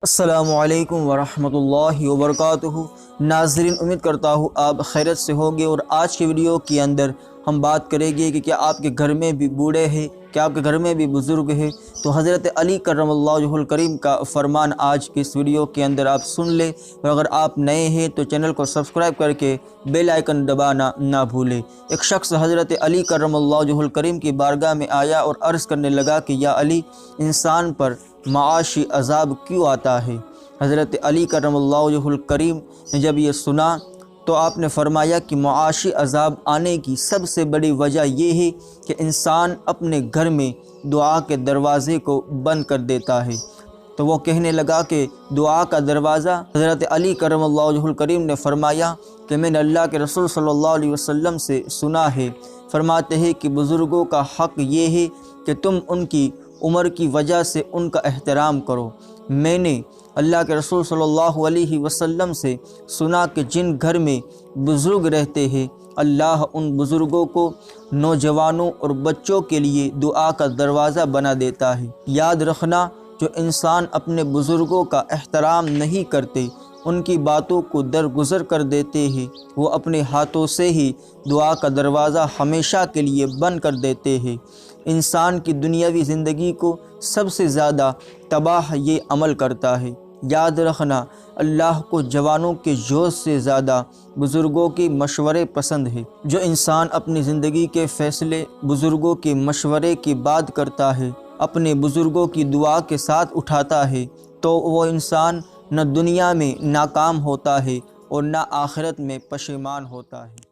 السلام علیکم ورحمۃ اللہ وبرکاتہ۔ ناظرین، امید کرتا ہوں آپ خیریت سے ہوں گے، اور آج کی ویڈیو کے اندر ہم بات کریں گے کہ کیا آپ کے گھر میں بھی بوڑھے ہیں، کیا آپ کے گھر میں بھی بزرگ ہیں؟ تو حضرت علی کرم اللہ وجہہ الکریم کا فرمان آج کی اس ویڈیو کے اندر آپ سن لیں، اور اگر آپ نئے ہیں تو چینل کو سبسکرائب کر کے بیل آئیکن دبانا نہ بھولیں۔ ایک شخص حضرت علی کرم اللہ وجہہ الکریم کی بارگاہ میں آیا اور عرض کرنے لگا کہ یا علی، انسان پر معاشی عذاب کیوں آتا ہے؟ حضرت علی کرم اللہ وجہہ الکریم نے جب یہ سنا تو آپ نے فرمایا کہ معاشی عذاب آنے کی سب سے بڑی وجہ یہ ہے کہ انسان اپنے گھر میں دعا کے دروازے کو بند کر دیتا ہے۔ تو وہ کہنے لگا کہ دعا کا دروازہ؟ حضرت علی کرم اللہ وجہہ الکریم نے فرمایا کہ میں نے اللہ کے رسول صلی اللہ علیہ وسلم سے سنا ہے، فرماتے ہیں کہ بزرگوں کا حق یہ ہے کہ تم ان کی عمر کی وجہ سے ان کا احترام کرو۔ میں نے اللہ کے رسول صلی اللہ علیہ وسلم سے سنا کہ جن گھر میں بزرگ رہتے ہیں، اللہ ان بزرگوں کو نوجوانوں اور بچوں کے لیے دعا کا دروازہ بنا دیتا ہے۔ یاد رکھنا، جو انسان اپنے بزرگوں کا احترام نہیں کرتے، ان کی باتوں کو درگزر کر دیتے ہیں، وہ اپنے ہاتھوں سے ہی دعا کا دروازہ ہمیشہ کے لیے بند کر دیتے ہیں۔ انسان کی دنیاوی زندگی کو سب سے زیادہ تباہ یہ عمل کرتا ہے۔ یاد رکھنا، اللہ کو جوانوں کے جوش سے زیادہ بزرگوں کے مشورے پسند ہے۔ جو انسان اپنی زندگی کے فیصلے بزرگوں کے مشورے کے بعد کرتا ہے، اپنے بزرگوں کی دعا کے ساتھ اٹھاتا ہے، تو وہ انسان نہ دنیا میں ناکام ہوتا ہے اور نہ آخرت میں پشیمان ہوتا ہے۔